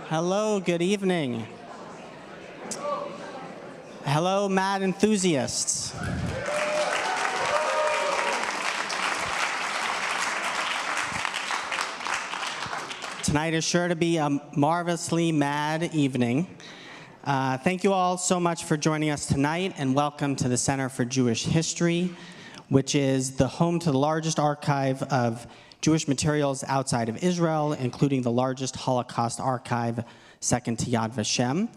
Hello, good evening. Hello, mad enthusiasts. Tonight is sure to be a marvelously mad evening. Thank you all so much for joining us tonight, and welcome to the Center for Jewish History, which is the home to the largest archive of Jewish materials outside of Israel, including the largest Holocaust archive, second to Yad Vashem.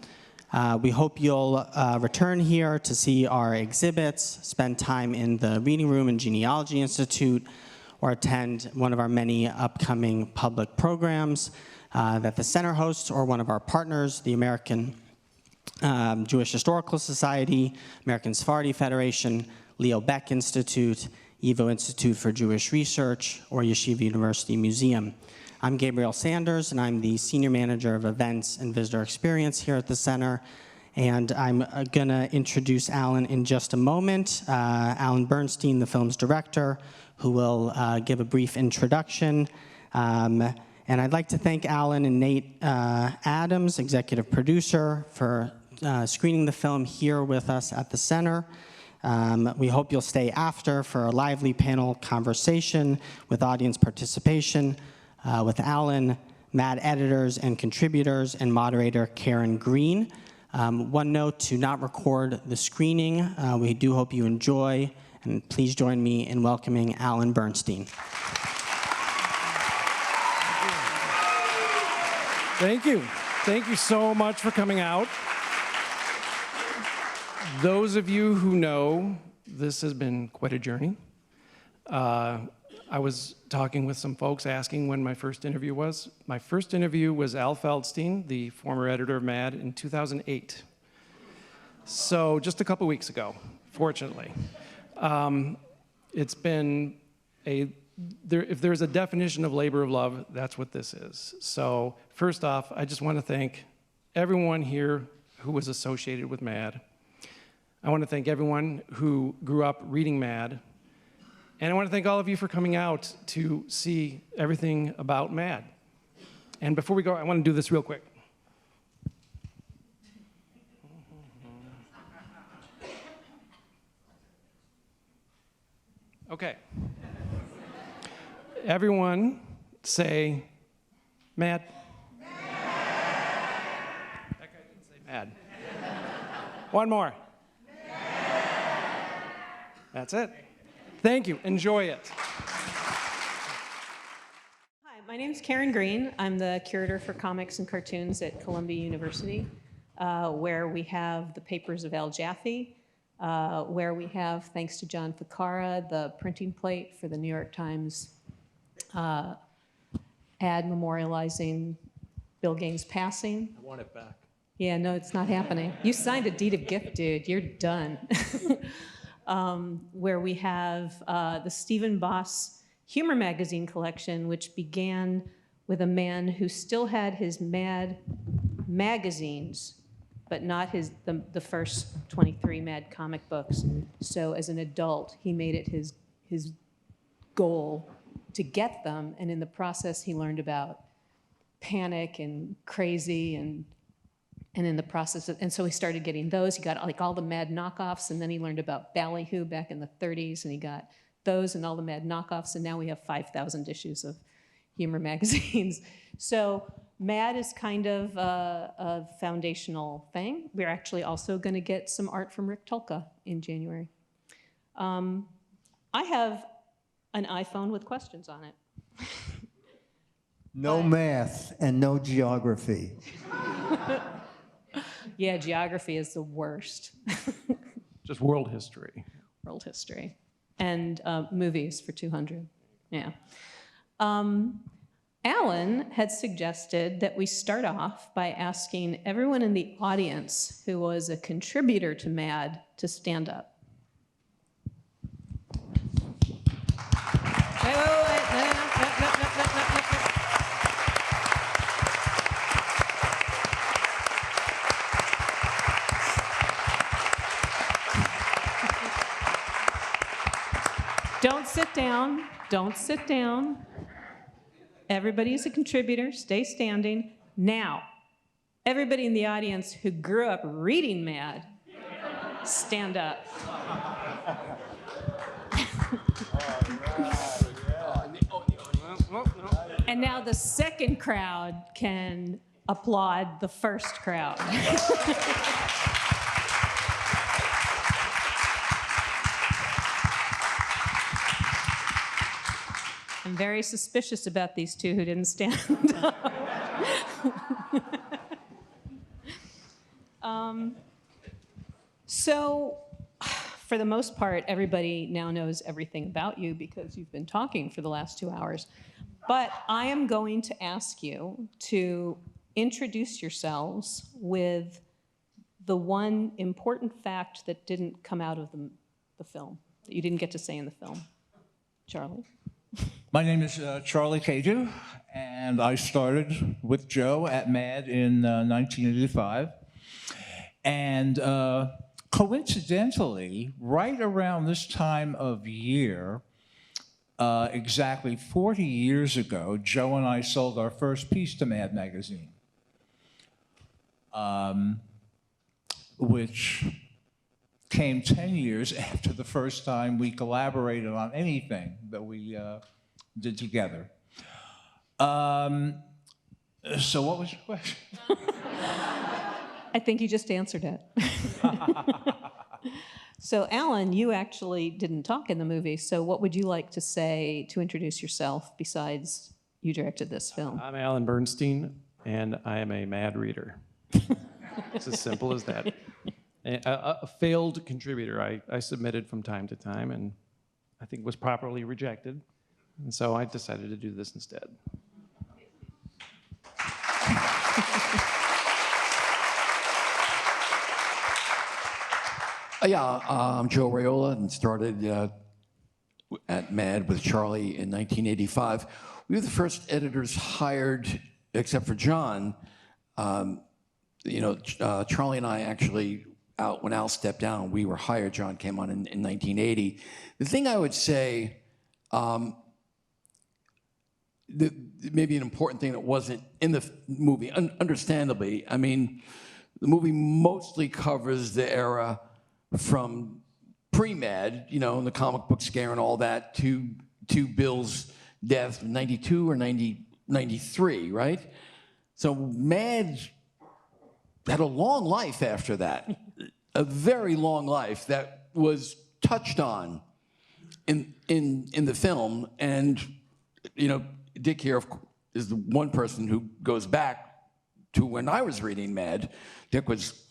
We hope you'll return here to see our exhibits, spend time in the reading room and Genealogy Institute, or attend one of our many upcoming public programs that the center hosts, or one of our partners, the American Jewish Historical Society, American Sephardi Federation, Leo Baeck Institute, YIVO Institute for Jewish Research, or Yeshiva University Museum. I'm Gabriel Sanders, and I'm the Senior Manager of Events and Visitor Experience here at the center. And I'm gonna introduce Alan in just a moment. Alan Bernstein, the film's director, who will give a brief introduction. And I'd like to thank Alan and Nate Adams, executive producer, for screening the film here with us at the center. We hope you'll stay after for a lively panel conversation with audience participation with Alan, MAD editors and contributors, and moderator Karen Green. One note to not record the screening. We do hope you enjoy, and please join me in welcoming Alan Bernstein. Thank you. Thank you so much for coming out. Those of you who know, this has been quite a journey. I was talking with some folks asking when my first interview was. My first interview was Al Feldstein, the former editor of MAD, in 2008. So just a couple weeks ago, fortunately. It's been if there's a definition of labor of love, that's what this is. So first off, I just want to thank everyone here who was associated with MAD. I want to thank everyone who grew up reading MAD. And I want to thank all of you for coming out to see everything about MAD. And before we go, I want to do this real quick. Okay. Everyone say MAD. That guy didn't say MAD. One more. That's it. Thank you. Enjoy it. Hi, my name is Karen Green. I'm the curator for comics and cartoons at Columbia University, where we have the papers of Al Jaffe, where we have, thanks to John Ficarra, the printing plate for the New York Times ad memorializing Bill Gaines' passing. I want it back. Yeah, no, it's not happening. You signed a deed of gift, dude. You're done. Where we have the Stephen Boss humor magazine collection, which began with a man who still had his MAD magazines, but not the first 23 MAD comic books. So as an adult, he made it his goal to get them, and in the process, he learned about panic and crazy and in the process and so he started getting those. He got like all the MAD knockoffs, and then he learned about Ballyhoo back in the 30s, and he got those and all the MAD knockoffs, and now we have 5,000 issues of humor magazines. So MAD is kind of a foundational thing. We're actually also going to get some art from Rick Tulka in January. I have an iPhone with questions on it. No math and no geography. Yeah, geography is the worst. Just world history. World history. And movies for 200. Yeah. Alan had suggested that we start off by asking everyone in the audience who was a contributor to MAD to stand up. Wait. No. Don't sit down. Don't sit down. Everybody is a contributor. Stay standing. Now, Everybody in the audience who grew up reading Mad, stand up. And now the second crowd can applaud the first crowd. I'm very suspicious about these two who didn't stand up. So, for the most part, everybody now knows everything about you because you've been talking for the last 2 hours. But I am going to ask you to introduce yourselves with the one important fact that didn't come out of the film, that you didn't get to say in the film. Charlie? My name is Charlie Kadau, and I started with Joe at MAD in 1985. And coincidentally, right around this time of year, exactly 40 years ago, Joe and I sold our first piece to MAD magazine, which came 10 years after the first time we collaborated on anything that we did together. So what was your question? I think you just answered it. So, Alan, you actually didn't talk in the movie, so what would you like to say to introduce yourself besides you directed this film? I'm Alan Bernstein, and I am a mad reader. It's as simple as that. A failed contributor. I submitted from time to time, and I think was properly rejected. And so I decided to do this instead. I'm Joe Raiola and started at MAD with Charlie in 1985. We were the first editors hired, except for John. Charlie and I actually, when Al stepped down, we were hired. John came on in 1980. The thing I would say, maybe an important thing that wasn't in the movie, understandably, I mean, the movie mostly covers the era from pre-MAD, the comic book scare and all that, to Bill's death, 92 or 93, right? So MAD had a long life after that, a very long life that was touched on in the film. And, Dick here is the one person who goes back to when I was reading MAD. Dick was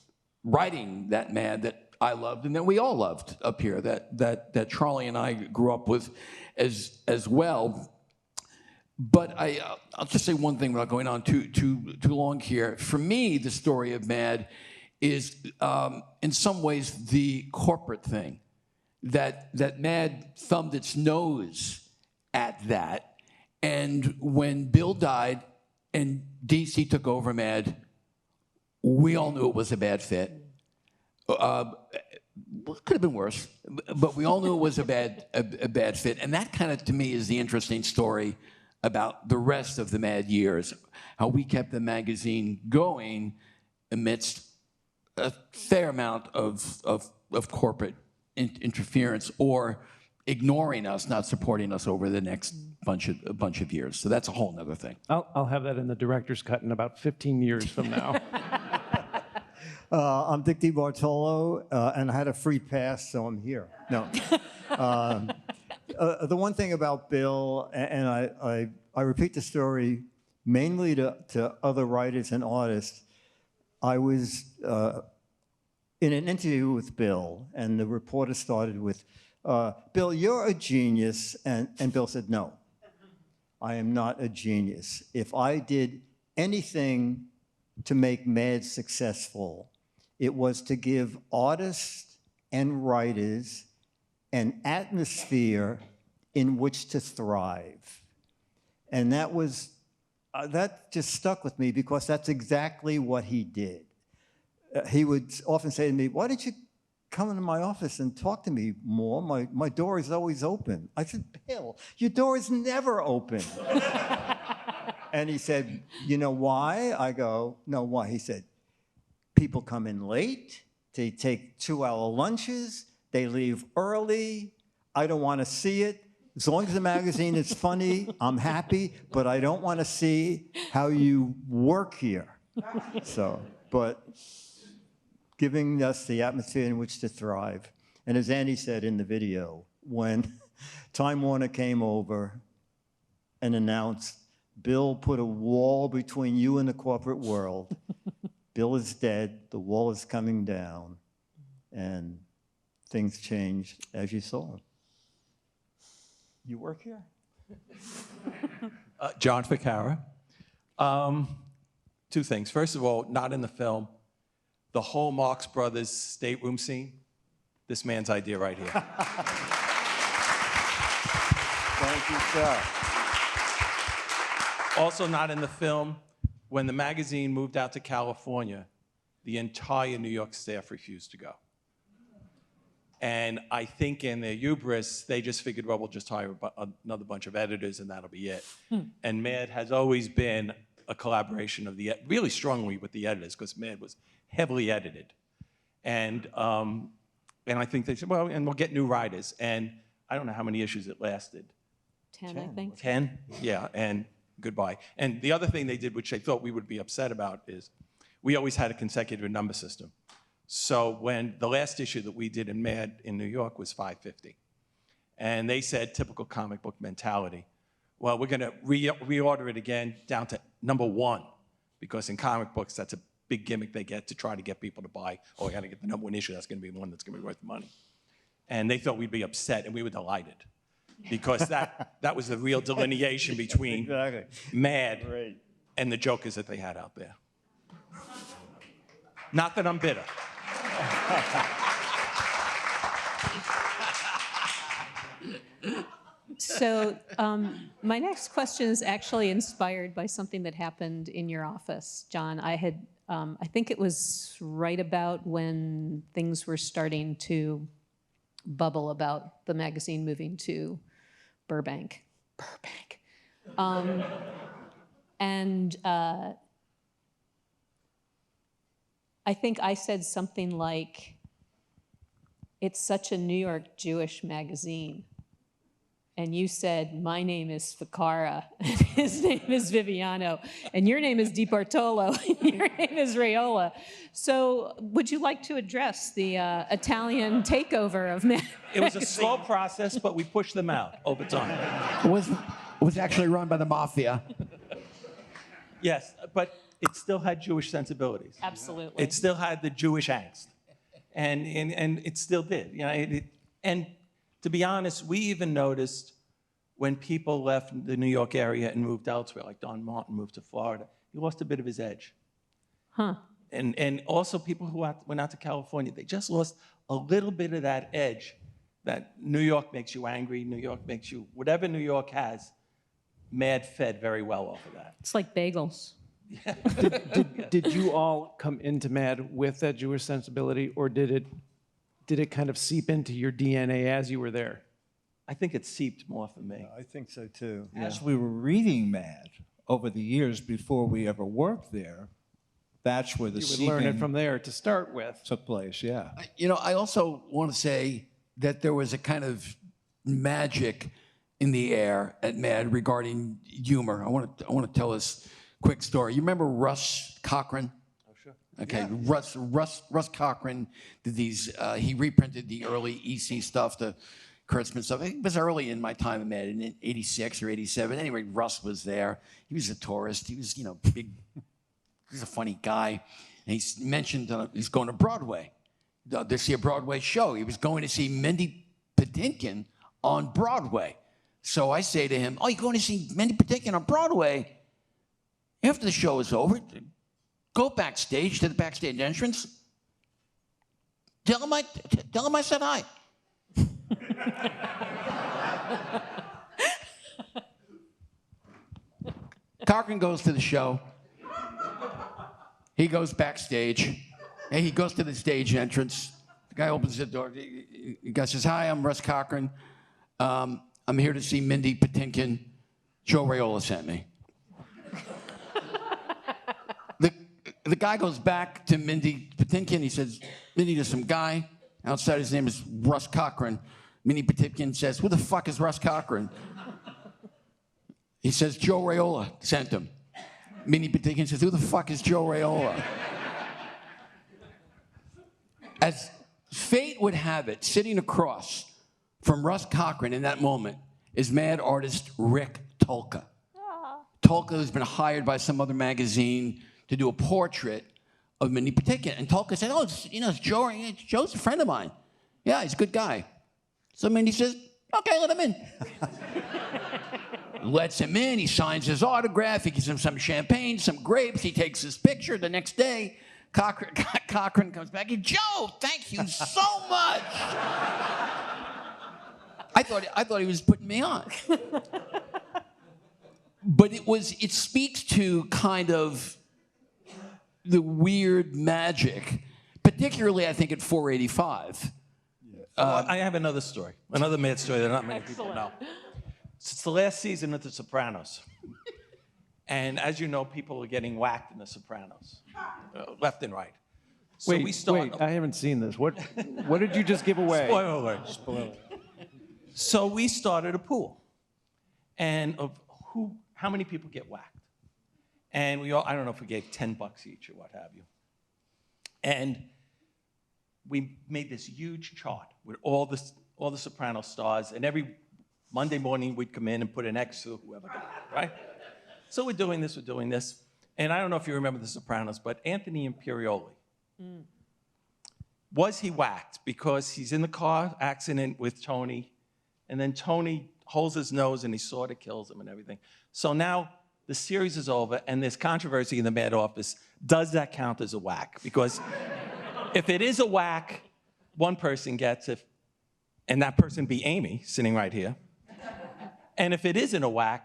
writing that MAD that I loved and that we all loved up here, that Charlie and I grew up with as well. But I'll just say one thing without going on too long here. For me, the story of MAD is in some ways the corporate thing, that MAD thumbed its nose at that. And when Bill died and DC took over MAD, we all knew it was a bad fit. Could have been worse, but we all knew it was a bad fit. And that kind of, to me, is the interesting story about the rest of the MAD years, how we kept the magazine going amidst a fair amount of corporate interference or ignoring us, not supporting us over the next bunch of years. So that's a whole other thing. I'll have that in the director's cut in about 15 years from now. I'm Dick DeBartolo, and I had a free pass, so I'm here. No. The one thing about Bill, and I repeat the story mainly to other writers and artists. I was in an interview with Bill, and the reporter started with, Bill, you're a genius, and Bill said, no, I am not a genius. If I did anything to make MAD successful, it was to give artists and writers an atmosphere in which to thrive. And that was, that just stuck with me because that's exactly what he did. He would often say to me, why don't you come into my office and talk to me more? My door is always open. I said, Bill, your door is never open. And he said, you know why? I go, no, why? He said, people come in late, they take 2-hour lunches, they leave early, I don't want to see it. As long as the magazine is funny, I'm happy, but I don't want to see how you work here. So, but giving us the atmosphere in which to thrive. And as Andy said in the video, when Time Warner came over and announced, Bill put a wall between you and the corporate world. Bill is dead, the wall is coming down, and things changed as you saw. You work here? John Ficarra. Two things. First of all, not in the film. The whole Marx Brothers stateroom scene, this man's idea right here. Thank you, sir. Also not in the film, when the magazine moved out to California, the entire New York staff refused to go. And I think in their hubris, they just figured, well, we'll just hire another bunch of editors and that'll be it. And Mad has always been a collaboration of really strongly with the editors, because Mad was heavily edited. And I think they said, well, and we'll get new writers. And I don't know how many issues it lasted. 10, I think. 10? Yeah, and goodbye. And the other thing they did, which they thought we would be upset about, is we always had a consecutive number system. So when the last issue that we did in Mad in New York was 550. And they said, typical comic book mentality. Well, we're gonna reorder it again down to number 1, because in comic books, that's a big gimmick they get to try to get people to buy, oh, I gotta get the number 1 issue, that's gonna be the one that's gonna be worth money. And they thought we'd be upset, and we were delighted. Because that was the real delineation between Exactly. Mad Great. and the jokers that they had out there. Not that I'm bitter. So my next question is actually inspired by something that happened in your office, John. I think it was right about when things were starting to bubble about the magazine moving to Burbank. And I think I said something like, it's such a New York Jewish magazine. And you said, my name is Ficarra, and his name is Viviano, and your name is DeBartolo, and your name is Raiola. So would you like to address the Italian takeover of magazine? It was a slow process, but we pushed them out over time. It was actually run by the mafia. Yes, but it still had Jewish sensibilities. Absolutely. It still had the Jewish angst, and it still did. You know, and to be honest, we even noticed when people left the New York area and moved elsewhere, like Don Martin moved to Florida, he lost a bit of his edge. Huh. And also people who went out to California, they just lost a little bit of that edge that New York makes you angry, New York makes you, whatever New York has, Mad fed very well off of that. It's like bagels. Did you all come into Mad with that Jewish sensibility, or did it kind of seep into your DNA as you were there? I think it seeped more for me. I think so too. As we were reading Mad over the years before we ever worked there, that's where the You would learn it seeping from there to start with. took place, yeah. You know, I also want to say that there was a kind of magic in the air at Mad regarding humor. I want to tell this quick story. You remember Russ Cochran? Oh, sure. Okay, yeah. Russ Cochran did these. He reprinted the early EC stuff, the Kurtzman stuff. It was early in my time at Mad, in '86 or '87. Anyway, Russ was there. He was a tourist. He was, big. He was a funny guy. And he mentioned he's going to Broadway to see a Broadway show. He was going to see Mindy Patinkin on Broadway. So I say to him, "Oh, you're going to see Mindy Patinkin on Broadway? After the show is over, go backstage to the backstage entrance. Tell him I said hi." Cochran goes to the show. He goes backstage, and he goes to the stage entrance. The guy opens the door. The guy says, "Hi, I'm Russ Cochran. I'm here to see Mindy Patinkin. Joe Raiola sent me." the guy goes back to Mindy Patinkin. He says, Mindy, there's some guy outside. His name is Russ Cochran. Mindy Patinkin says, who the fuck is Russ Cochran? He says, Joe Raiola sent him. Mindy Patinkin says, who the fuck is Joe Raiola? As fate would have it, sitting across from Russ Cochran in that moment is mad artist Rick Tolka. Tolka has been hired by some other magazine to do a portrait of Mindy Patinkin. And Tolka said, oh, it's Joe. Joe's a friend of mine. Yeah, he's a good guy. So Mindy says, okay, let him in. Lets him in, he signs his autograph, he gives him some champagne, some grapes, he takes his picture. The next day, Cochran comes back, Joe, thank you so much. I thought he was putting me on. But it speaks to kind of the weird magic, particularly I think at 485. I have another story, another mad story that not many people know. It's the last season of The Sopranos. And as you know, people are getting whacked in The Sopranos, left and right. So Wait, I haven't seen this. What did you just give away? Spoiler alert. So we started a pool, and of how many people get whacked? And I don't know if we gave $10 each or what have you. And we made this huge chart with all the Soprano stars, and every Monday morning we'd come in and put an X through whoever got it, right? So we're doing this, and I don't know if you remember The Sopranos, but Anthony Imperioli, was he whacked because he's in the car accident with Tony, and then Tony holds his nose and he sort of kills him and everything. So now the series is over, and there's controversy in the Mad Office. Does that count as a whack? Because if it is a whack, one person gets it, and that person be Amy, sitting right here. And if it isn't a whack,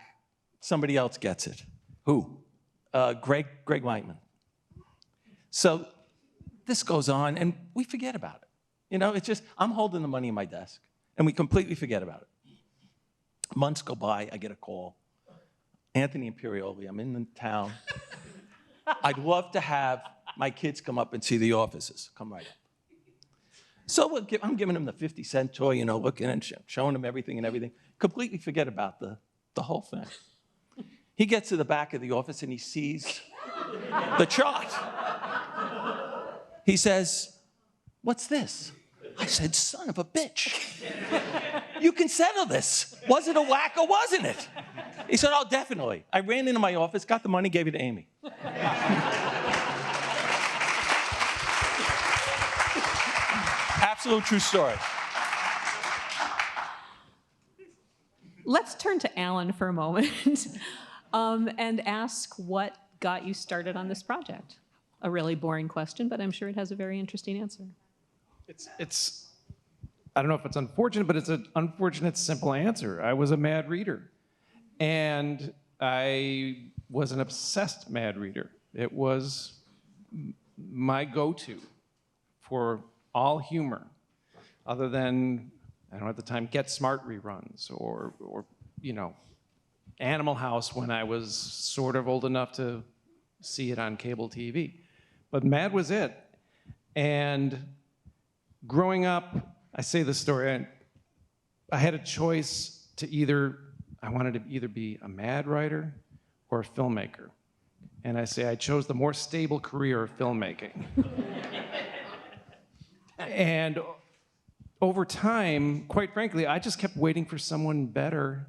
somebody else gets it. Who? Greg Whiteman. So this goes on, and we forget about it. You know, it's just, I'm holding the money in my desk, and we completely forget about it. Months go by, I get a call. Anthony Imperioli, I'm in the town. I'd love to have my kids come up and see the offices. Come right up. So I'm giving him the 50-cent toy, you know, looking and showing him everything and everything. Completely forget about the whole thing. He gets to the back of the office and he sees the chart. He says, what's this? I said, son of a bitch. You can settle this. Was it a whack or wasn't it? He said, oh, definitely. I ran into my office, got the money, gave it to Amy. Absolute true story. Let's turn to Alan for a moment and ask what got you started on this project. A really boring question, but I'm sure it has a very interesting answer. It's I don't know if it's unfortunate, but it's an unfortunate, simple answer. I was a mad reader. And I was an obsessed mad reader. It was my go-to for all humor, other than, I don't know, at the time, Get Smart reruns or you know, Animal House when I was sort of old enough to see it on cable TV. But Mad was it. And growing up, I say this story, I had a choice to I wanted to either be a mad writer or a filmmaker. And I say I chose the more stable career of filmmaking. And over time, quite frankly, I just kept waiting for someone better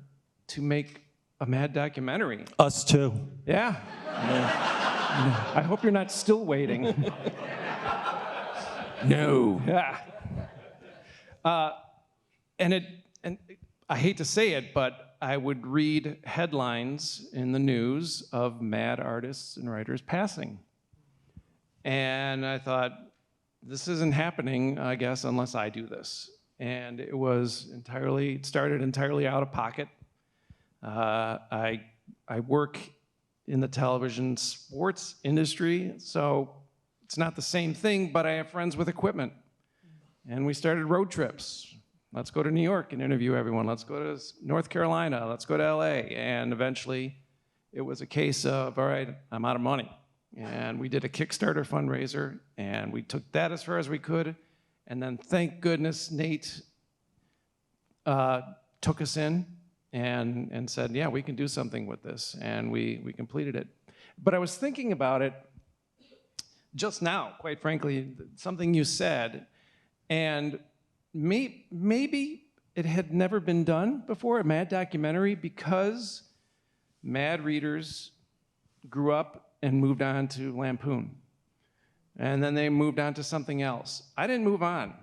to make a mad documentary. Us too. Yeah. I hope you're not still waiting. No. Yeah. And I hate to say it, but I would read headlines in the news of mad artists and writers passing. And I thought, this isn't happening, I guess, unless I do this. And it started entirely out of pocket. I work in the television sports industry, so it's not the same thing, but I have friends with equipment. And we started road trips. Let's go to New York and interview everyone. Let's go to North Carolina. Let's go to LA. And eventually, it was a case of, all right, I'm out of money. and we did a Kickstarter fundraiser, and we took that as far as we could. And then thank goodness Nate took us in and said, yeah, we can do something with this. And we completed it. But I was thinking about it just now, quite frankly, something you said, and maybe it had never been done before, a Mad documentary, because Mad readers grew up and moved on to Lampoon. And then they moved on to something else. I didn't move on.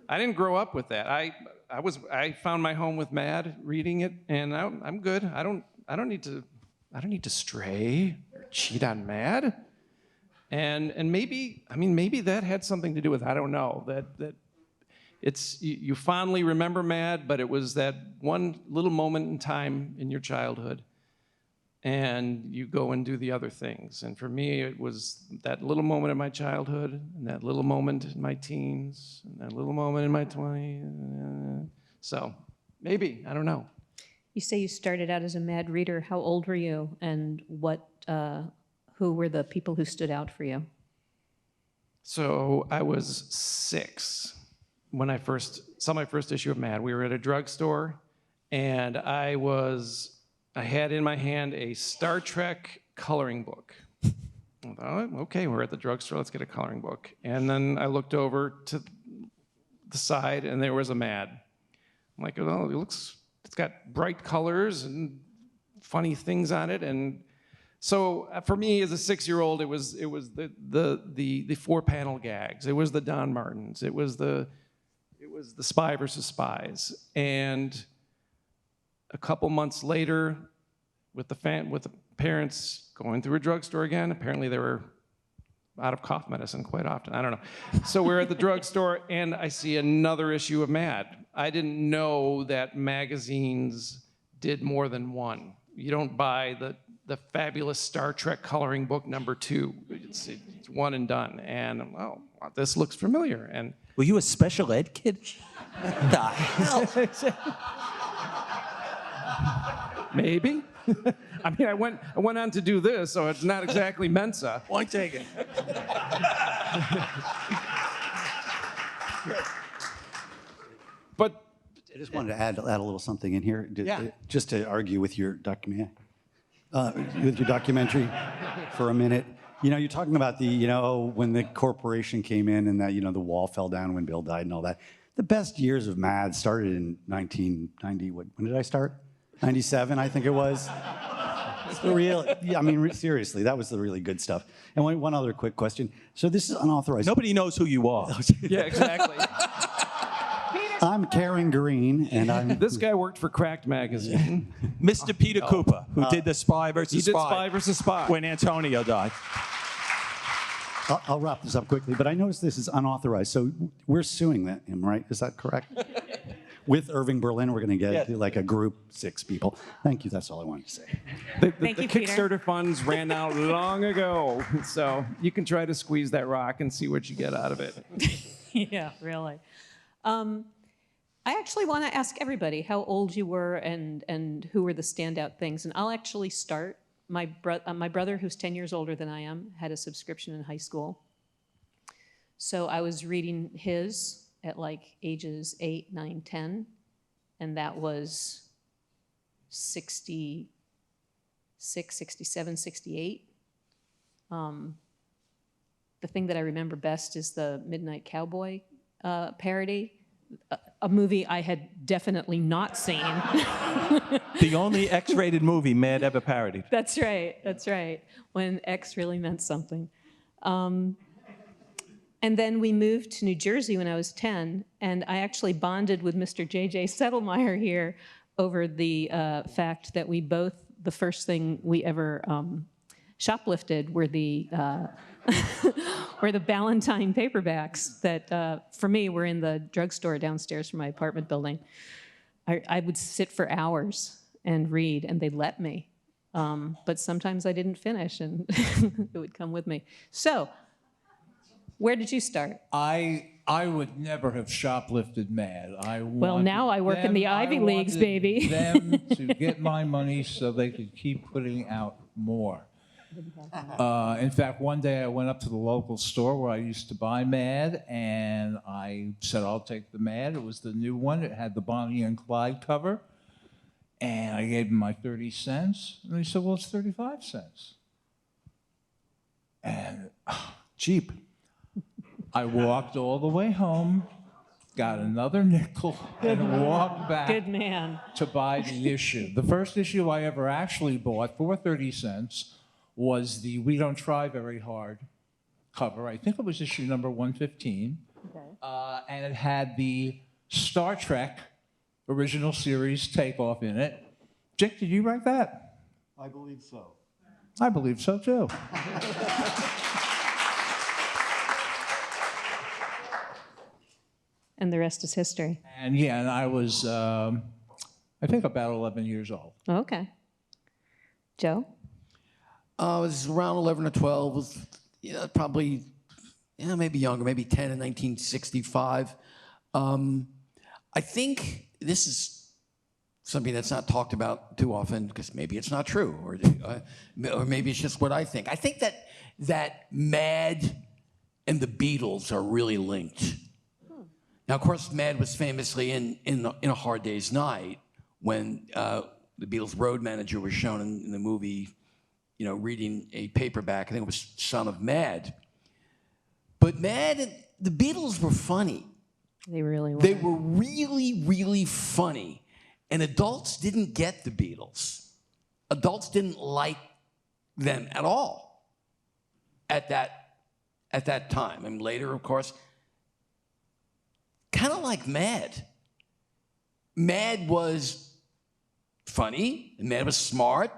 I didn't grow up with that. I found my home with Mad, reading it, and I'm good. I don't need to stray or cheat on Mad. And maybe that had something to do with, I don't know, that it's, you fondly remember Mad, but it was that one little moment in time in your childhood, and you go and do the other things. And for me, it was that little moment in my childhood, and that little moment in my teens, and that little moment in my 20s. So maybe, I don't know. You say you started out as a Mad reader. How old were you, and who were the people who stood out for you? So I was 6 when I first saw my first issue of Mad. We were at a drugstore, and I had in my hand a Star Trek coloring book. I thought, okay, we're at the drugstore, let's get a coloring book. And then I looked over to the side, and there was a Mad. I'm like, oh, it's got bright colors and funny things on it. And so for me as a 6-year-old, it was the 4-panel gags. It was the Don Martins. It was the Spy versus Spies. And a couple months later, with the parents going through a drugstore again, apparently they were out of cough medicine quite often. I don't know. So we're at the drugstore, and I see another issue of Mad. I didn't know that magazines did more than one. You don't buy the fabulous Star Trek coloring book #2. It's one and done. And oh, this looks familiar. And were you a special ed kid? What the hell? Maybe. I mean, I went on to do this, so it's not exactly Mensa. Point taken. But I just wanted to add a little something in here, just to argue with your documentary for a minute. You know, you're talking about when the corporation came in and that, the wall fell down when Bill died and all that. The best years of Mad started in 1990. When did I start? 97, I think it was. It's the real, seriously, that was the really good stuff. And one other quick question. So this is unauthorized. Nobody knows who you are. yeah, exactly. I'm Karen Green, and I'm... This guy worked for Cracked Magazine. Mr. Peter Cooper, who did the Spy versus Spy. He did Spy versus Spy. When Antonio died. I'll wrap this up quickly, but I noticed this is unauthorized, so we're suing him, right? Is that correct? With Irving Berlin, we're going to get like a group 6 people. Thank you. That's all I wanted to say. The Thank you, Peter. Kickstarter funds ran out long ago, so you can try to squeeze that rock and see what you get out of it. Yeah, really. I actually want to ask everybody how old you were and who were the standout things. And I'll actually start. My brother, who's 10 years older than I am, had a subscription in high school. So I was reading his at like ages 8, 9, 10, and that was 66, 67, 68. The thing that I remember best is the Midnight Cowboy parody, a movie I had definitely not seen. The only X-rated movie Mad ever parodied. That's right, when X really meant something. And then we moved to New Jersey when I was 10, and I actually bonded with Mr. J.J. Settlemeyer here over the fact that the first thing we ever shoplifted were the Ballantine paperbacks that, for me, were in the drugstore downstairs from my apartment building. I would sit for hours and read, and they'd let me. But sometimes I didn't finish, and it would come with me. So, where did you start? I would never have shoplifted Mad. Now I work in the Ivy Leagues, baby. them to get my money so they could keep putting out more. In fact, one day I went up to the local store where I used to buy Mad, and I said, I'll take the Mad. It was the new one. It had the Bonnie and Clyde cover. And I gave him my 30 cents. And he said, well, it's 35 cents. And Cheap. I walked all the way home, got another nickel, and walked back Good man. to buy the issue. The first issue I ever actually bought for 30 cents was the We Don't Try Very Hard cover. I think it was issue number 115. Okay. And it had the Star Trek original series takeoff in it. Dick, did you write that? I believe so. I believe so too. And the rest is history. And yeah, and I was, I think about 11 years old. Okay. Joe? I was around 11 or 12, was probably maybe younger, maybe 10 in 1965. I think this is something that's not talked about too often because maybe it's not true, or maybe it's just what I think. I think that Mad and the Beatles are really linked. Now, of course, Mad was famously in A Hard Day's Night when the Beatles' road manager was shown in the movie, reading a paperback. I think it was Son of Mad. But Mad and the Beatles were funny. They really were. They were really, really funny. And adults didn't get the Beatles. Adults didn't like them at all at that time. And later, of course, kind of like Mad. Mad was funny, and Mad was smart,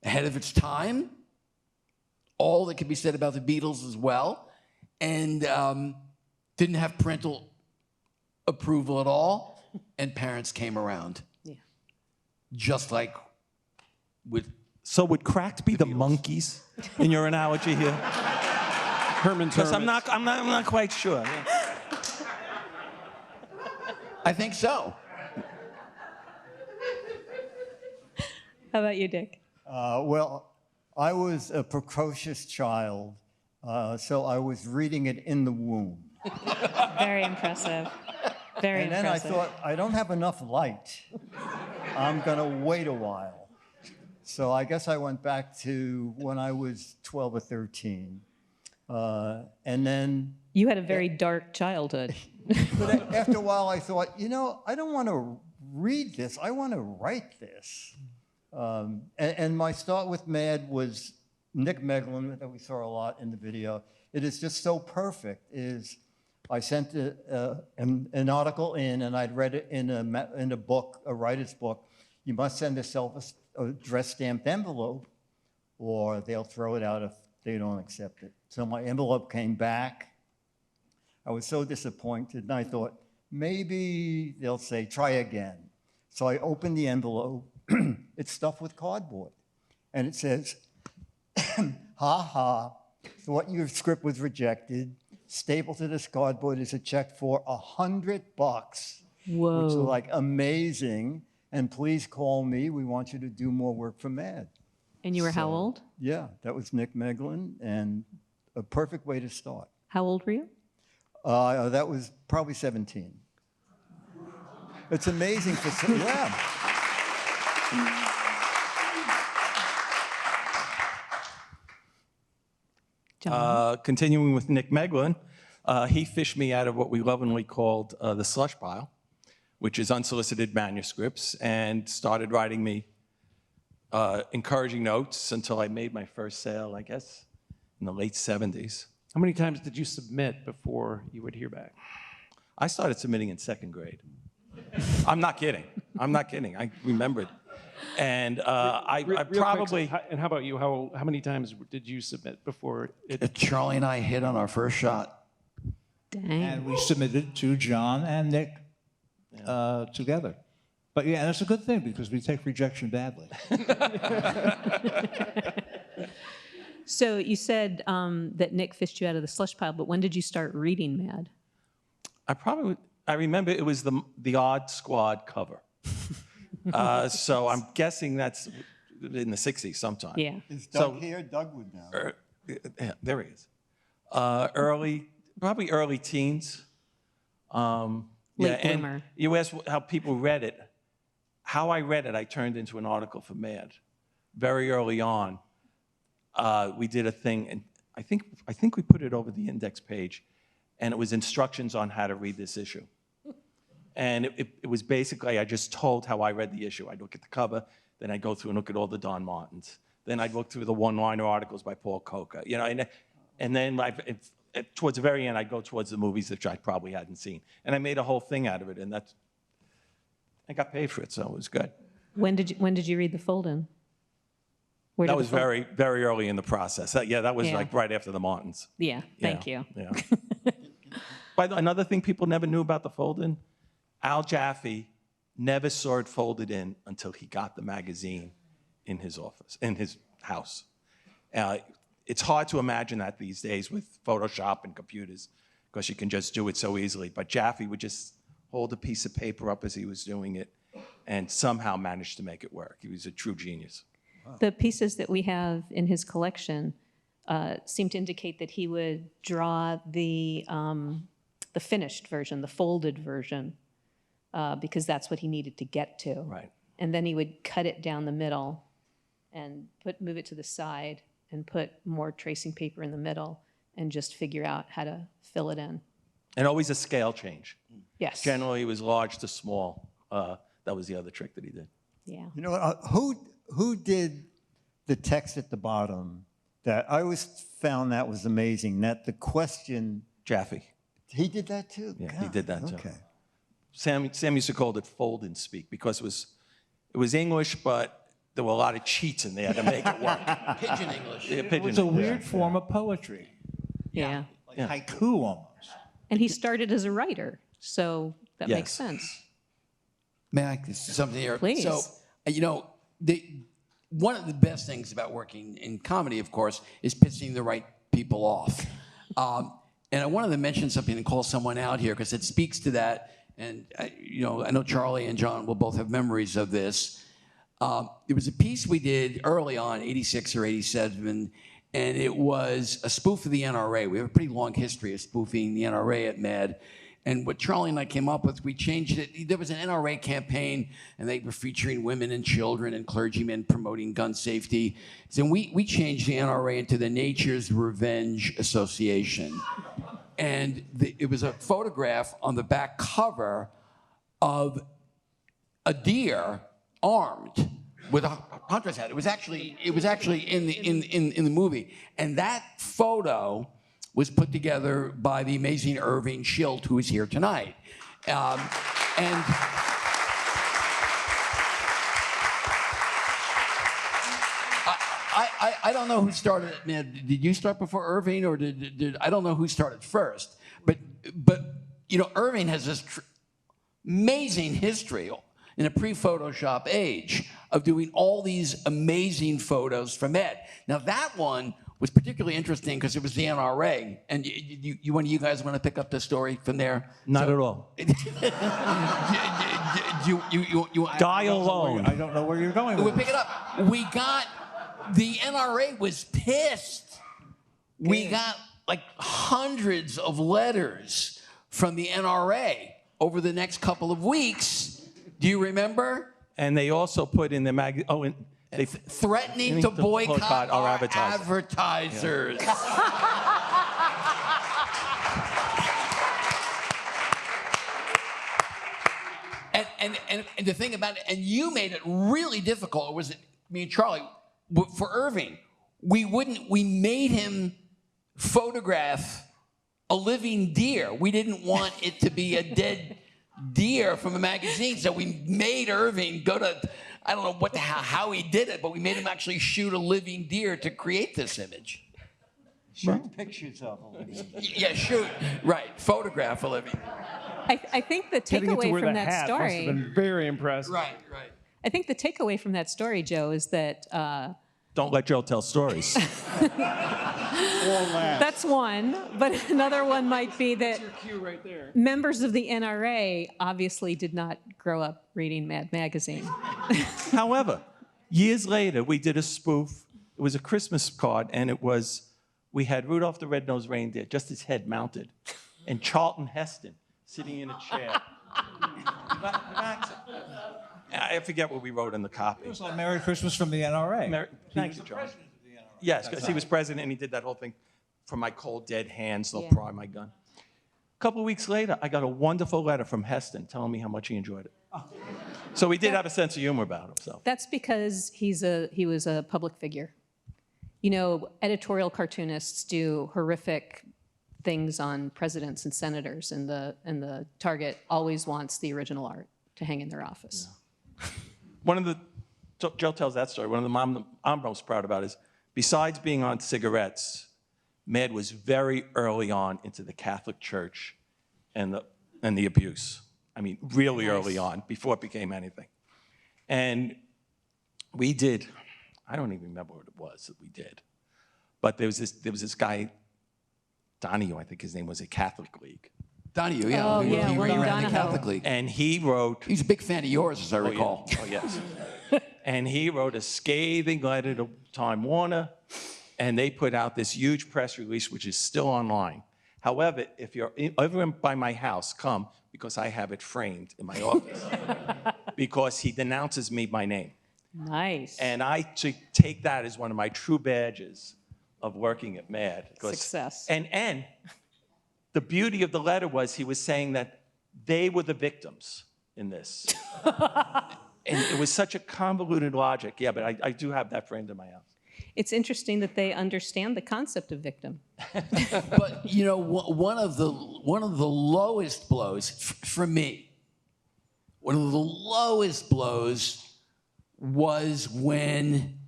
ahead of its time. All that could be said about the Beatles as well. And didn't have parental approval at all, and parents came around. Yeah. Just like with So would Cracked be the monkeys in your analogy here? Herman's Because I'm Hermits. not quite sure. Yeah. I think so. How about you, Dick? Well, I was a precocious child, so I was reading it in the womb. Very impressive. Very And then impressive. I thought, I don't have enough light. I'm going to wait a while. So I guess I went back to when I was 12 or 13. And then You had a very dark childhood. but after a while, I thought, I don't want to read this. I want to write this. And my start with Mad was Nick Meglin, that we saw a lot in the video. It is just so perfect. I sent an article in, and I'd read it in a book, a writer's book. You must send a self-addressed stamped envelope, or they'll throw it out if they don't accept it. So my envelope came back. I was so disappointed, and I thought, maybe they'll say, try again. So I opened the envelope. It's stuffed with cardboard. And it says, ha ha, thought your script was rejected. Stapled to this cardboard is a check for $100, Whoa. which is like amazing. And please call me. We want you to do more work for Mad. And you were how old? Yeah, that was Nick Meglin, and a perfect way to start. How old were you? That was probably 17. It's amazing for, yeah. John? Continuing with Nick Meglin, he fished me out of what we lovingly called the slush pile, which is unsolicited manuscripts, and started writing me encouraging notes until I made my first sale, I guess, in the late 70s. How many times did you submit before you would hear back? I started submitting in second grade. I'm not kidding. I'm not kidding. I remembered. And I Real probably... quick, and how about you? How many times did you submit before it? Charlie and I hit on our first shot. Dang. And we submitted to John and Nick together. But yeah, that's a good thing because we take rejection badly. So you said that Nick fished you out of the slush pile, but when did you start reading Mad? I remember it was the Odd Squad cover. So I'm guessing that's in the 60s sometime. Yeah. Is Doug here? Doug would know. Yeah, there he is. Probably early teens. Late and bloomer. you asked how people read it. How I read it, I turned into an article for Mad. Very early on, we did a thing, and I think we put it over the index page, and it was instructions on how to read this issue. And it was basically, I just told how I read the issue. I'd look at the cover, then I'd go through and look at all the Don Martins. Then I'd look through the one-liner articles by Paul Coca, you know, and then towards the very end, I'd go towards the movies which I probably hadn't seen. And I made a whole thing out of it, and I got paid for it, so it was good. When did you read the fold-in? That was very, very early in the process. That was like right after the Martins. Yeah, thank you. Yeah. By the way, another thing people never knew about the fold-in, Al Jaffe never saw it folded in until he got the magazine in his office, in his house. It's hard to imagine that these days with Photoshop and computers, because you can just do it so easily. But Jaffe would just hold a piece of paper up as he was doing it and somehow managed to make it work. He was a true genius. The pieces that we have in his collection seem to indicate that he would draw the finished version, the folded version, because that's what he needed to get to. Right. And then he would cut it down the middle and move it to the side and put more tracing paper in the middle and just figure out how to fill it in. And always a scale change. Yes. Generally, it was large to small. That was the other trick that he did. Yeah. You know, who did the text at the bottom? That I always found that was amazing. That the question, Jaffe. he did that too. Yeah, he did that too. Okay. Sam used to call it fold and speak because it was English, but there were a lot of cheats in there to make it work. Pigeon English. Yeah, It pigeon was a English. weird form of poetry, Yeah. like haiku almost. And he started as a writer, so that makes Yes. sense. May I say something here? Please. So, you know, one of the best things about working in comedy, of course, is pissing the right people off. And I wanted to mention something and call someone out here because it speaks to that. And, I know Charlie and John will both have memories of this. There was a piece we did early on, 86 or 87, and it was a spoof of the NRA. We have a pretty long history of spoofing the NRA at Mad. And what Charlie and I came up with, we changed it. There was an NRA campaign, and they were featuring women and children and clergymen promoting gun safety. So we changed the NRA into the Nature's Revenge Association. And it was a photograph on the back cover of a deer armed with a hunter's hat. It was actually in the movie. And that photo was put together by the amazing Irving Schilt, who is here tonight. And I don't know who started it, man. Did you start before Irving, or did I don't know who started first. But Irving has this amazing history in a pre-Photoshop age of doing all these amazing photos from Ed. Now that one was particularly interesting because it was the NRA, and you guys want to pick up the story from there? Not at all. Die alone. I don't know where you're going We with pick it up. The NRA was pissed. We got like hundreds of letters from the NRA over the next couple of weeks. Do you remember? And they also put in the magazine. They Threatening to boycott our advertisers. And the thing about it, and you made it really difficult, was it me and Charlie, for Irving, we made him photograph a living deer. We didn't want it to be a dead deer from a magazine, so we made Irving go to, I don't know how he did it, but we made him actually shoot a living deer to create this image. Shoot pictures of them. Yeah, shoot. Right, photograph a living. I think the Getting it to takeaway wear from the that hat must have story, been very impressive. Right. I think the takeaway from that story, Joe, is that don't let Joe tell stories. that's one, but another one might be that Cue right there. members of the NRA obviously did not grow up reading Mad Magazine. However, Years later, we did a spoof. It was a Christmas card, and we had Rudolph the Red-Nosed Reindeer, just his head mounted, and Charlton Heston sitting in a chair. I forget what we wrote in the copy. It was like Merry Christmas from the NRA. Thank you, John. Yes, because he was president, and he did that whole thing, from my cold, dead hands, they'll pry my gun. A couple of weeks later, I got a wonderful letter from Heston telling me how much he enjoyed it. So we did have a sense of humor about him. So That's because he was a public figure. You know, editorial cartoonists do horrific things on presidents and senators, and the target always wants the original art to hang in their office. Joe tells that story. One of the I'm most proud about is, besides being on cigarettes, Mad was very early on into the Catholic Church and the abuse. I mean, really early on, before it became anything. And we did, I don't even remember what it was that we did, but there was this guy, Donahue, I think his name was, a Catholic League. Donahue, yeah. Oh, yeah, he William ran the Donahoe. Catholic League. And he wrote, He's a big fan of yours, as I recall. Oh, yes. And he wrote a scathing letter to Time Warner, and they put out this huge press release, which is still online. However, if you're ever by my house, come, because I have it framed in my office, because he denounces me by name. Nice. And I take that as one of my true badges of working at MAD. Success. And the beauty of the letter was he was saying that they were the victims in this. And it was such a convoluted logic. Yeah, but I do have that framed in my house. It's interesting that they understand the concept of victim. But you know, one of the lowest blows for me, one of the lowest blows was when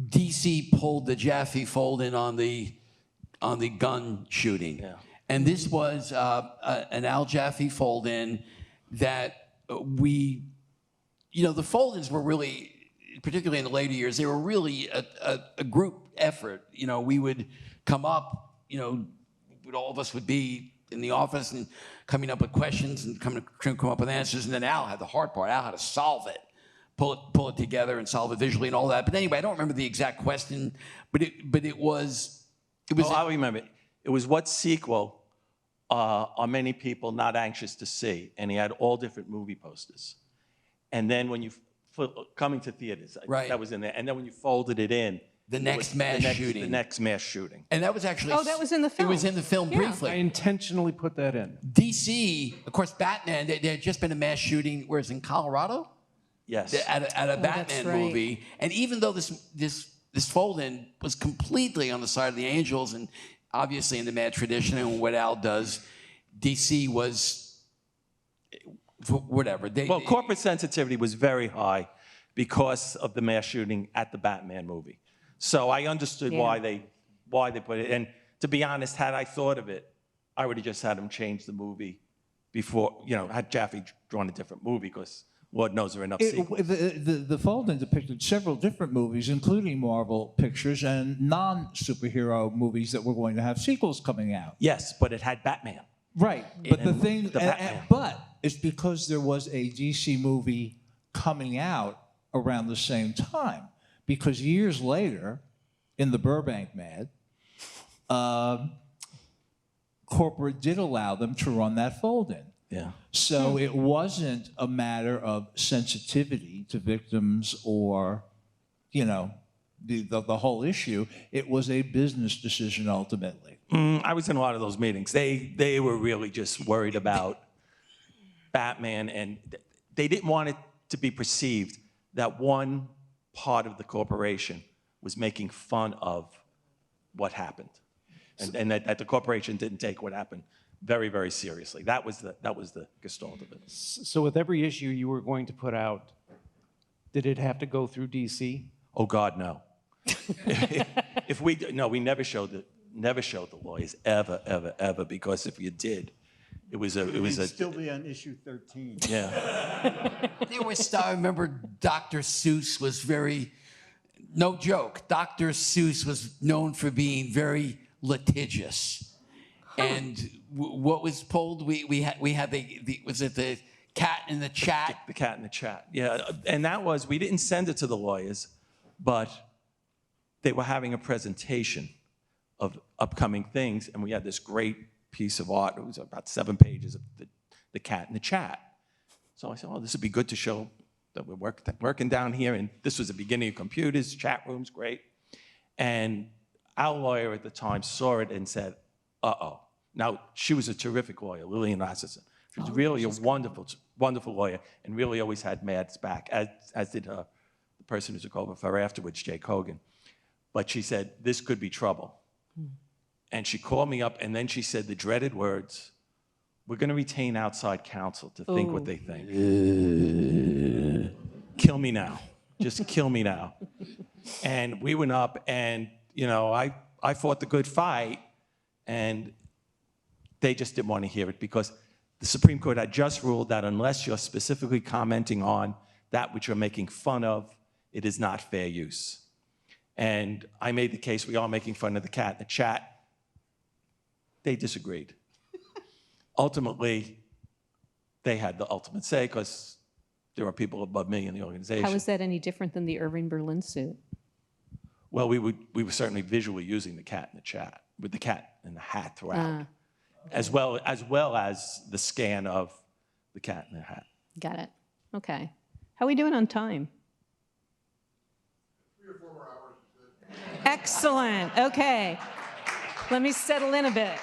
DC pulled the Jaffe fold-in on the gun shooting. Yeah. And this was an Al Jaffe fold-in that we, you know, the fold-ins were really, particularly in the later years, they were really a group effort. You know, we would come up, you know, all of us would be in the office and coming up with questions and come up with answers, and then Al had the hard part. Al had to solve it, pull it together and solve it visually and all that. But anyway, I don't remember the exact question, but it was. Oh, I remember. It was, what sequel are many people not anxious to see? And he had all different movie posters. And then when you, coming to theaters, Right. that was in there. And then when you folded it in, The it next was mass shooting. The next mass shooting. And that was actually. Oh, that was in the film. It was in the film Yeah. briefly. I intentionally put that in. DC, of course, Batman. There had just been a mass shooting. Whereas in Colorado, Yes. at a Batman that's right. movie, and even though this fold-in was completely on the side of the Angels, and obviously in the Mad tradition and what Al does, DC was whatever. Well, corporate sensitivity was very high because of the mass shooting at the Batman movie. So I understood why they put it. And to be honest, had I thought of it, I would have just had them change the movie before, you know, had Jaffe drawn a different movie, because Lord knows there are enough sequels. The fold-in depicted several different movies, including Marvel pictures and non-superhero movies that were going to have sequels coming out. Yes, but it had Batman. Right, but the And thing, the Batman. but it's because there was a DC movie coming out around the same time. Because years later, in the Burbank Mad, corporate did allow them to run that fold-in. Yeah. So it wasn't a matter of sensitivity to victims or, you know, the whole issue. It was a business decision ultimately. I was in a lot of those meetings. They were really just worried about Batman, and they didn't want it to be perceived that one part of the corporation was making fun of what happened, and that the corporation didn't take what happened very, very seriously. That was the gestalt of it. So with every issue you were going to put out, did it have to go through DC? Oh God, no. We never showed the lawyers ever, because if you did, it was a still be on issue 13. yeah. There was, I remember Dr. Seuss was very, no joke, Dr. Seuss was known for being very litigious. And what was pulled, we had the was it the cat in the chat. The cat in the chat, yeah. And that was, we didn't send it to the lawyers, but they were having a presentation of upcoming things, and we had this great piece of art. It was about 7 pages of the cat in the chat. So I said, oh, this would be good to show that we're working down here, and this was the beginning of computers, chat rooms, great. And our lawyer at the time saw it and said, uh-oh. Now, she was a terrific lawyer, Lillian Rasmussen. She was really a wonderful, wonderful lawyer, and really always had Madd's back, as did the person who took over for her afterwards, Jake Hogan. But she said, this could be trouble. And she called me up, and then she said the dreaded words, we're going to retain outside counsel to think what they think. Kill me now. Just kill me now. And we went up, and, you know, I fought the good fight, and they just didn't want to hear it because the Supreme Court had just ruled that unless you're specifically commenting on that which you're making fun of, it is not fair use. And I made the case we are making fun of the cat in the chat. They disagreed. Ultimately, they had the ultimate say because there are people above me in the organization. How is that any different than the Irving Berlin suit? Well, we were certainly visually using the cat in the chat, with the cat in the hat throughout, as well as the scan of the cat in the hat. Got it. Okay. How are we doing on time? 3 or 4 more hours is good. Excellent. Okay. Let me settle in a bit.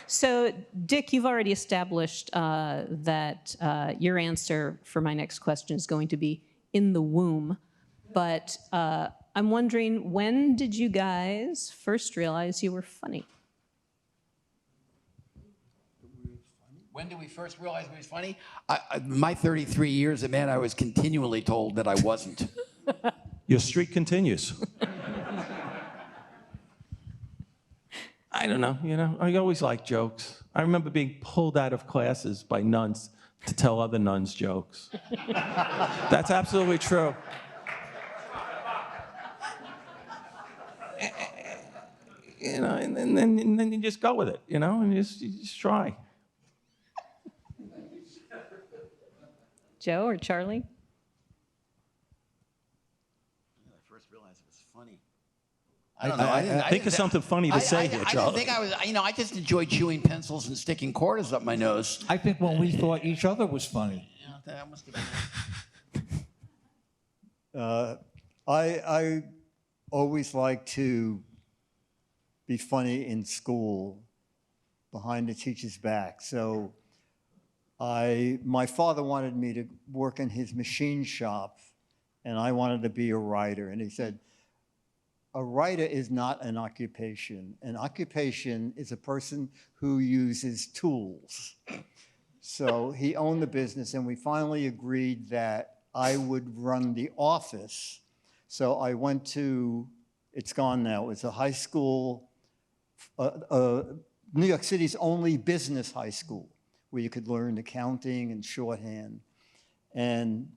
So, Dick, you've already established that your answer for my next question is going to be in the womb. But I'm wondering, when did you guys first realize you were funny? When did we first realize we was funny? My 33 years at Mad, I was continually told that I wasn't. Your streak continues. I don't know, you know, I always like jokes. I remember being pulled out of classes by nuns to tell other nuns jokes. That's absolutely true. You know, and then you just go with it, you know, and you just try. Joe or Charlie? I first realized it was funny. I don't know. I didn't Think of something funny to say here, I didn't Charlie. think I was, you know, I just enjoyed chewing pencils and sticking quarters up my nose. I think when we thought each other was funny. You know, that must have been. I always like to be funny in school behind the teacher's back. So my father wanted me to work in his machine shop, and I wanted to be a writer. And he said, a writer is not an occupation. An occupation is a person who uses tools. So he owned the business, and we finally agreed that I would run the office. So I went to, it's gone now, it's a high school, New York City's only business high school, where you could learn accounting and shorthand. And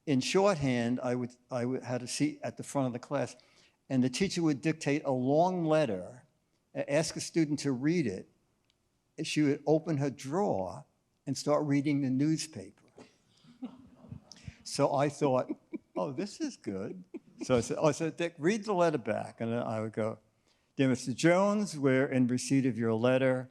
in shorthand, I had a seat at the front of the class, and the teacher would dictate a long letter, ask a student to read it. She would open her drawer and start reading the newspaper. So I thought, oh, this is good. So I said, Dick, read the letter back. And then I would go, dear Mr. Jones, we're in receipt of your letter.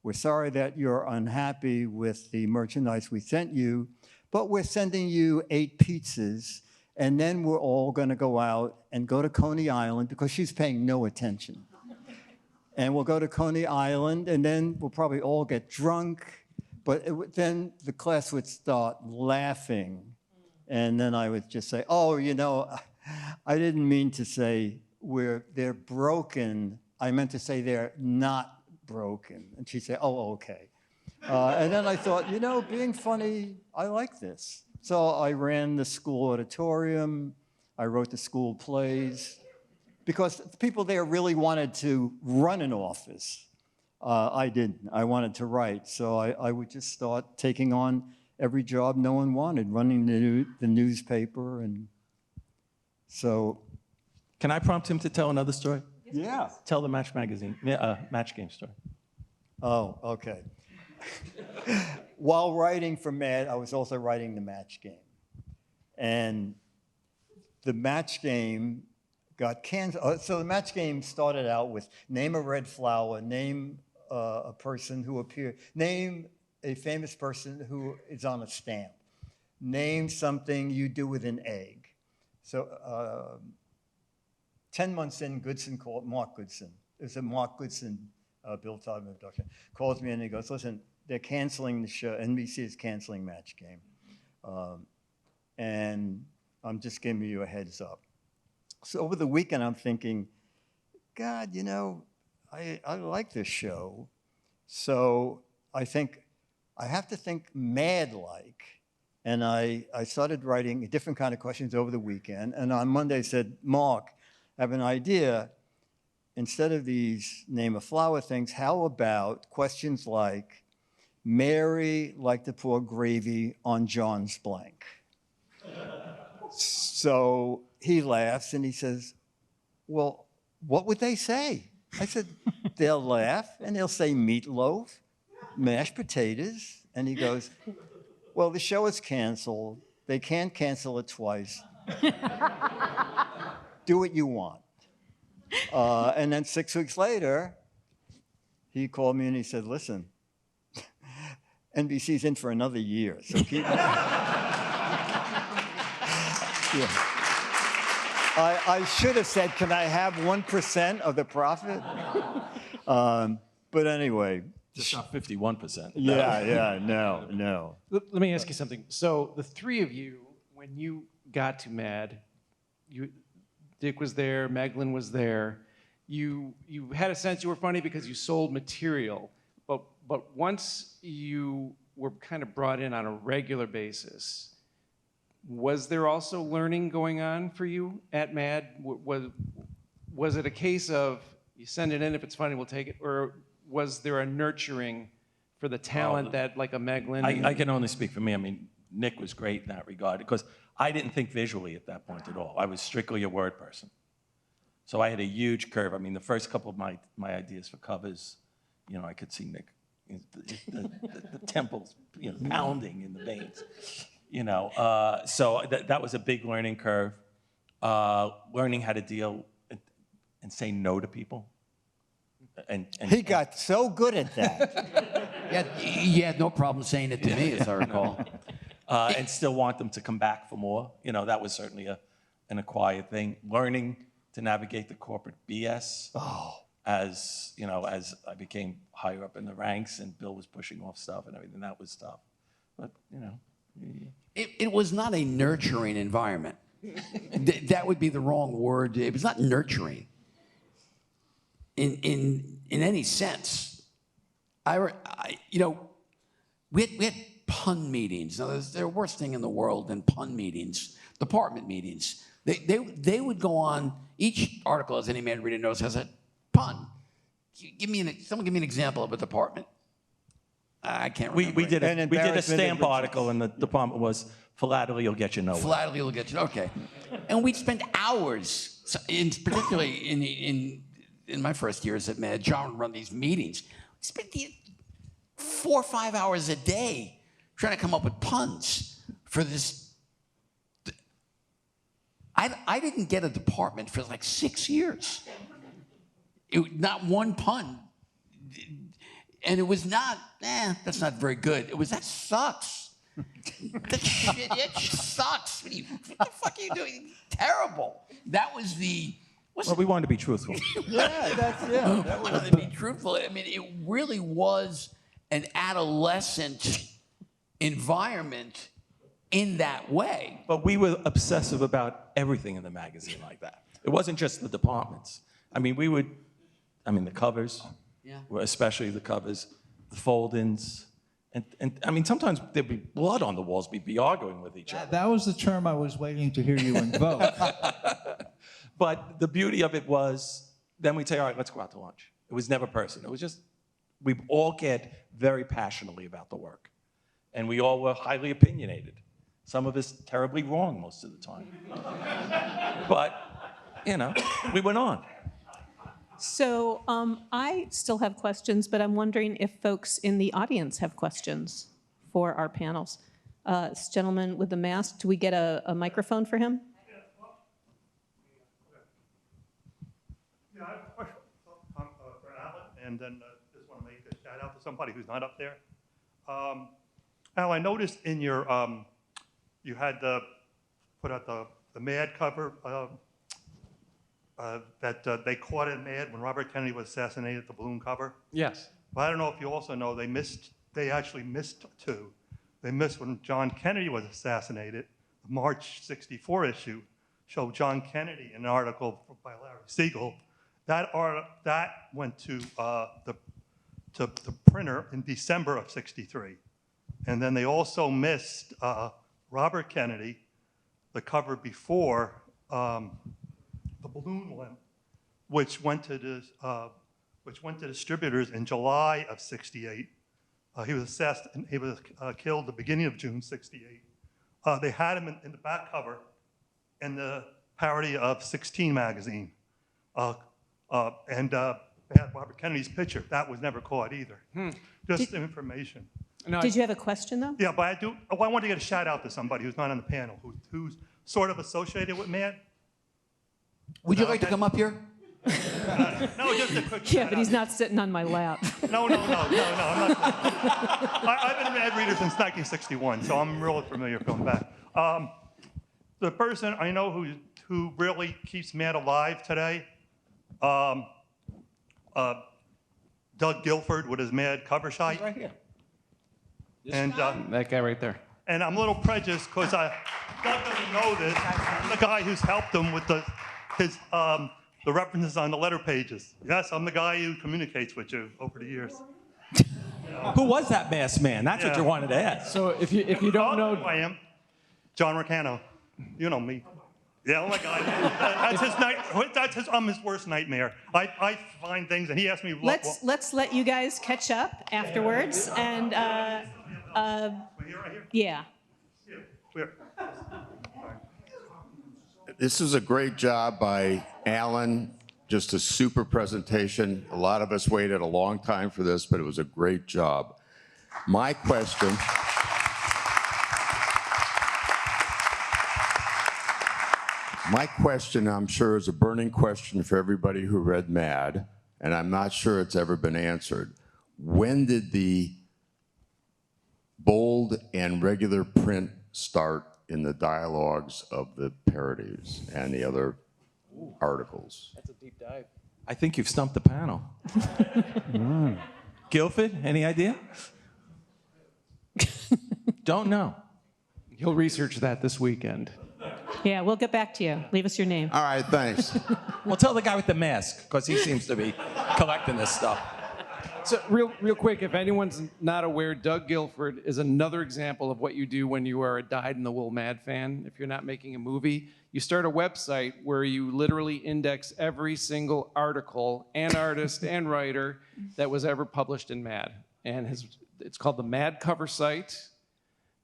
We're sorry that you're unhappy with the merchandise we sent you, but we're sending you 8 pizzas, and then we're all going to go out and go to Coney Island, because she's paying no attention. And we'll go to Coney Island, and then we'll probably all get drunk, but then the class would start laughing. And then I would just say, oh, you know, I didn't mean to say they're broken. I meant to say they're not broken. And she'd say, oh, okay. And then I thought, you know, being funny, I like this. So I ran the school auditorium. I wrote the school plays, because the people there really wanted to run an office. I didn't. I wanted to write. So I would just start taking on every job no one wanted, running the newspaper. And so. Can I prompt him to tell another story? Yeah. Tell the Match Magazine, Match Game story. Oh, okay. while writing for Mad, I was also writing the match game. And the match game got canceled. So the match game started out with name a red flower, name a person who appeared, name a famous person who is on a stamp, name something you do with an egg. So 10 months in, Goodson called, Mark Goodson, it was a Mark Goodson Bill Todd introduction, calls me and he goes, listen, they're canceling the show, NBC is canceling Match Game. And I'm just giving you a heads up. So over the weekend, I'm thinking, God, you know, I like this show. So I think, I have to think mad-like. And I started writing different kind of questions over the weekend. And on Monday I said, Mark, I have an idea. Instead of these name a flower things, how about questions like, Mary liked to pour gravy on John's blank. So he laughs and he says, well, what would they say? I said, they'll laugh and they'll say meatloaf, mashed potatoes. And he goes, well, the show is canceled. They can't cancel it twice. Do what you want. And then 6 weeks later, he called me and he said, listen, NBC's in for another year, so keep... Yeah. I should have said, can I have 1% of the profit? But anyway. Just not 51%. Yeah, no. Let me ask you something. So the three of you, when you got to Mad, Dick was there, Meglin was there. You had a sense you were funny because you sold material. But once you were kind of brought in on a regular basis, was there also learning going on for you at Mad? Was it a case of you send it in, if it's funny, we'll take it? Or was there a nurturing for the talent that like a Meglin? I can only speak for me. I mean, Nick was great in that regard because I didn't think visually at that point at all. I was strictly a word person. So I had a huge curve. I mean, the first couple of my ideas for covers, you know, I could see Nick, the temples, you know, pounding in the veins, you know. So that was a big learning curve. Learning how to deal and say no to people. And He got so good at that. You had no problem saying it to me, as I recall. and still want them to come back for more. You know, that was certainly an acquired thing. Learning to navigate the corporate BS. As you know, as I became higher up in the ranks and Bill was pushing off stuff and everything, that was tough. But you know, It was not a nurturing environment. That would be the wrong word. It was not nurturing in any sense. You know, we had pun meetings. Now, there's the worst thing in the world than pun meetings, department meetings. They would go on, each article, as any man reader knows, has a pun. Someone give me an example of a department. I can't remember. we did a stamp article, and the department was philately will get you nowhere. Philately will get you, okay. And we'd spend hours, particularly in my first years at Mad, John would run these meetings. We spent 4 or 5 hours a day trying to come up with puns for this. I didn't get a department for like 6 years. Not one pun. And it was not, that's not very good. It was, that sucks. That shit, it sucks. What the fuck are you doing? Terrible. That was the... Well, we wanted to be truthful. I wanted to be truthful. I mean, it really was an adolescent environment in that way. But we were obsessive about everything in the magazine like that. It wasn't just the departments. I mean, the covers, especially the covers, the fold-ins, and I mean, sometimes there'd be blood on the walls. We'd be arguing with each other. That was the term I was waiting to hear you invoke. But the beauty of it was, then we'd say, all right, let's go out to lunch. It was never personal. It was just, we all cared very passionately about the work. And we all were highly opinionated. Some of us terribly wrong most of the time. But, you know, we went on. So I still have questions, but I'm wondering if folks in the audience have questions for our panels. This gentleman with the mask, do we get a microphone for him? Yeah, I have a question for Alan, and then just want to make a shout out to somebody who's not up there. Al, I noticed in your, you had put out the MAD cover that they caught in MAD when Robert Kennedy was assassinated, the balloon cover. Yes. But I don't know if you also know they actually missed two. They missed when John Kennedy was assassinated. The March '64 issue showed John Kennedy in an article by Larry Siegel. That went to the printer in December of '63. And then they also missed Robert Kennedy, the cover before the balloon limp, which went to distributors in July of '68. He was killed the beginning of June '68. They had him in the back cover in the parody of 16 magazine. And they had Robert Kennedy's picture. That was never caught either. Just some information. No, Did you have a question, though? Yeah, but I want to get a shout out to somebody who's not on the panel, who's sort of associated with MAD. Would you like to come up here? No, just a quick Yeah, shout but he's out. not sitting on my lap. No, I'm not. I've been a MAD reader since 1961, so I'm really familiar going back. The person I know who really keeps MAD alive today, Doug Guilford with his MAD cover site. Right here. And that guy right there. and I'm a little prejudiced because Doug doesn't know this. I'm the guy who's helped him with the references on the letter pages. Yes, I'm the guy who communicates with you over the years. Who was that masked man? That's what Yeah. you wanted to ask. So if you don't know, Who I am, John Ricano. You know me. Yeah, oh my God. I'm his worst nightmare. I find things and he asks me. Let's let you guys catch up afterwards, and Right here. yeah. Where? This is a great job by Alan, just a super presentation. A lot of us waited a long time for this, but it was a great job. My question, I'm sure, is a burning question for everybody who read Mad, and I'm not sure it's ever been answered. When did the bold and regular print start in the dialogues of the parodies and the other articles? that's a deep dive. I think you've stumped the panel. Guilford, any idea? Don't know. He'll research that this weekend. Yeah, we'll get back to you. Leave us your name. All right, thanks. Well, tell the guy with the mask, because he seems to be collecting this stuff. So real quick, if anyone's not aware, Doug Guilford is another example of what you do when you are a dyed-in-the-wool Mad fan. If you're not making a movie, you start a website where you literally index every single article and artist and writer that was ever published in Mad. And it's called the Mad Cover Site,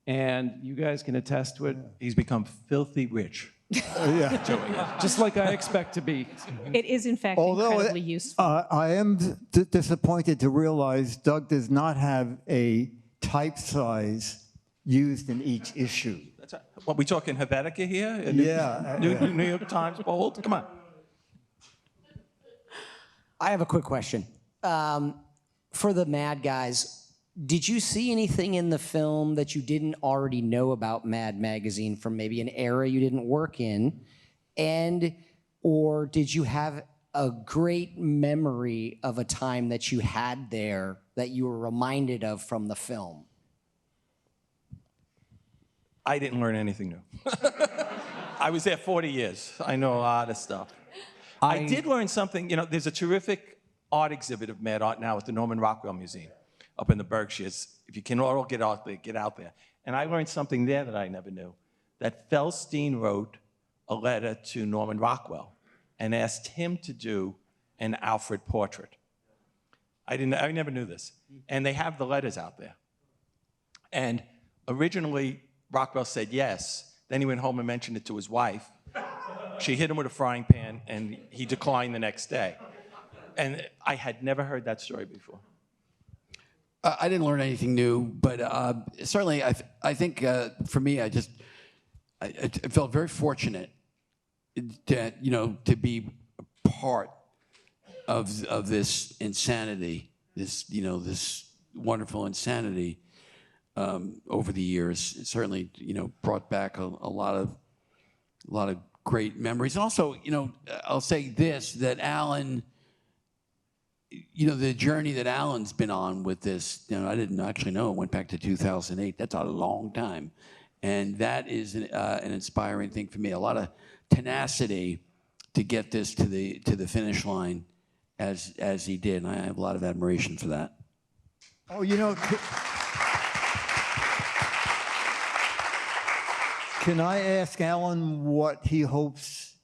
and you guys can attest to it, He's become filthy rich. just like I expect to be. It is, in fact, incredibly useful. I am disappointed to realize Doug does not have a type size used in each issue. What, we talking Helvetica here? Yeah, New York Times bold? Come on. I have a quick question. For the Mad guys, did you see anything in the film that you didn't already know about Mad Magazine from maybe an era you didn't work in? Or did you have a great memory of a time that you had there that you were reminded of from the film? I didn't learn anything new. I was there 40 years. I know a lot of stuff. I did learn something. You know, there's a terrific art exhibit of Mad Art now at the Norman Rockwell Museum up in the Berkshires. If you can all get out there, get out there. And I learned something there that I never knew, that Feldstein wrote a letter to Norman Rockwell and asked him to do an Alfred portrait. I never knew this. And they have the letters out there. And originally, Rockwell said yes. Then he went home and mentioned it to his wife. She hit him with a frying pan, and he declined the next day. And I had never heard that story before. I didn't learn anything new, but certainly I think for me, I felt very fortunate that, to be a part of this insanity, this wonderful insanity over the years. It certainly, brought back a lot of great memories. And also, I'll say this, that Alan, the journey that Alan's been on with this, I didn't actually know it went back to 2008. That's a long time. And that is an inspiring thing for me. A lot of tenacity to get this to the finish line as he did. And I have a lot of admiration for that. Oh, can I ask Alan what he hopes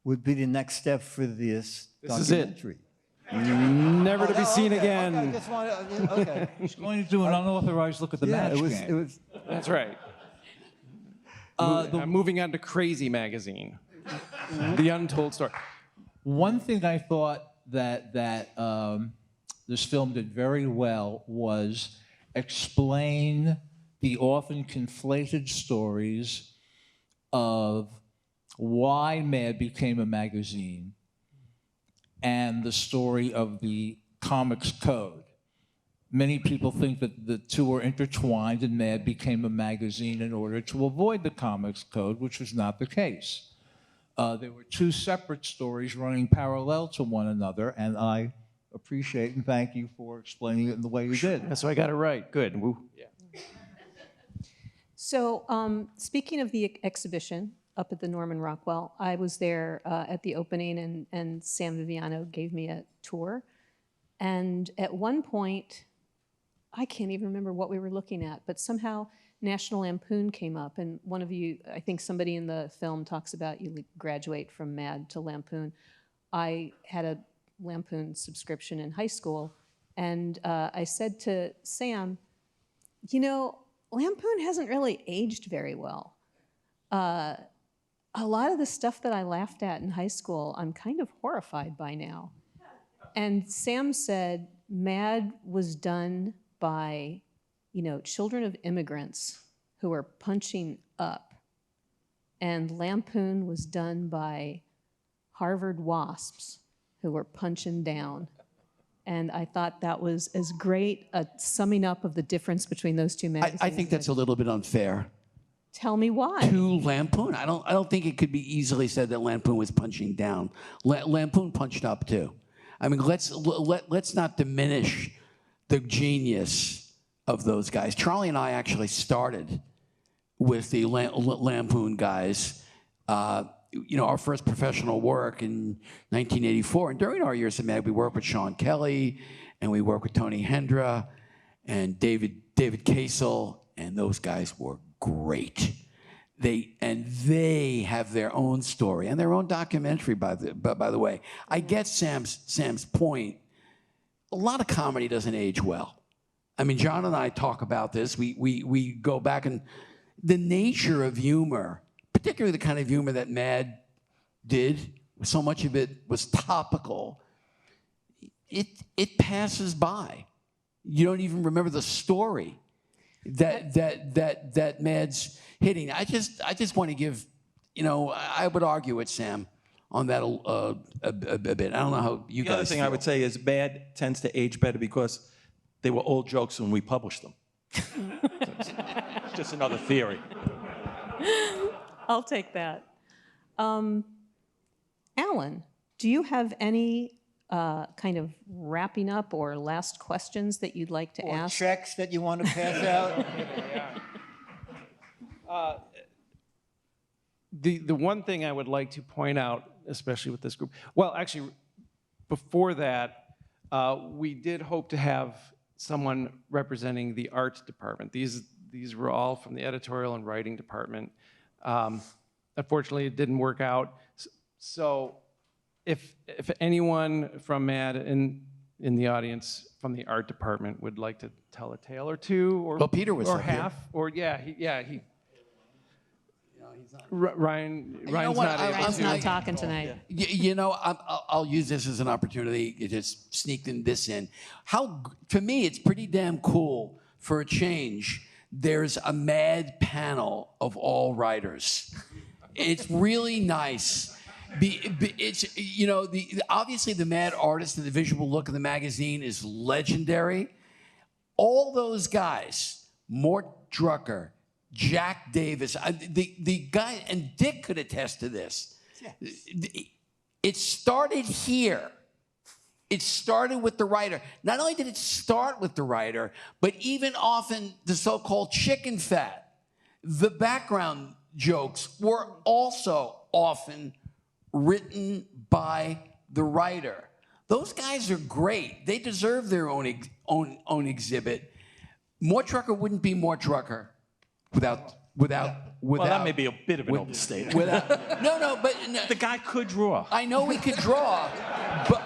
would be the next step for this This is it. documentary? Never to be seen Okay, again. okay, I just wanted, okay. He's going to do an unauthorized look at the match it game. was. That's right. I'm moving on to Crazy Magazine, the untold story. One thing I thought that this film did very well was explain the often conflated stories of why Mad became a magazine and the story of the Comics Code. Many people think that the two are intertwined and Mad became a magazine in order to avoid the Comics Code, which was not the case. There were two separate stories running parallel to one another, and I appreciate and thank you for explaining it in the way you did. So I got it right. Good. Woo. Yeah. So speaking of the exhibition up at the Norman Rockwell, I was there at the opening, and Sam Viviano gave me a tour. And at one point, I can't even remember what we were looking at, but somehow National Lampoon came up, and one of you, I think somebody in the film talks about you graduate from Mad to Lampoon. I had a Lampoon subscription in high school, and I said to Sam, Lampoon hasn't really aged very well. A lot of the stuff that I laughed at in high school, I'm kind of horrified by now. And Sam said, Mad was done by, children of immigrants who are punching up. And Lampoon was done by Harvard wasps who were punching down. And I thought that was as great a summing up of the difference between those two magazines. I think that's a little bit unfair. Tell me why. To Lampoon, I don't think it could be easily said that Lampoon was punching down. Lampoon punched up too. I mean, let's not diminish the genius of those guys. Charlie and I actually started with the Lampoon guys. Our first professional work in 1984, and during our years at Mad, we worked with Sean Kelly, and we worked with Tony Hendra, and David Casel, and those guys were great. They have their own story and their own documentary. By the way, I get Sam's point. A lot of comedy doesn't age well. I mean, John and I talk about this. We go back, and the nature of humor, particularly the kind of humor that Mad did, so much of it was topical. It passes by. You don't even remember the story that Mad's hitting. I just want to give, I would argue with Sam on that a bit. I don't know how you guys The other thing feel. I would say is Mad tends to age better because they were old jokes when we published them. It's just another theory. I'll take that. Alan, do you have any kind of wrapping up or last questions that you'd like to Or ask? checks that you want to pass out? The one thing I would like to point out, especially with this group, well, actually, before that, we did hope to have someone representing the art department. These were all from the editorial and writing department. Unfortunately, it didn't work out. So if anyone from Mad in the audience from the art department would like to tell a tale or two, or Well, Peter was or up here. half, or he Ryan's what? not able Ryan's to. not talking tonight. You know, I'll use this as an opportunity to just sneak this in. To me, it's pretty damn cool for a change. There's a mad panel of all writers. It's really nice. It's, you know, obviously the mad artist and the visual look of the magazine is legendary. All those guys, Mort Drucker, Jack Davis, the guy, and Dick could attest to this. It started here. It started with the writer. Not only did it start with the writer, but even often the so-called chicken fat, the background jokes were also often written by the writer. Those guys are great. They deserve their own exhibit. Mort Drucker wouldn't be Mort Drucker without. Well, that may be a bit of an overstatement. But The guy could draw. I know he could draw, but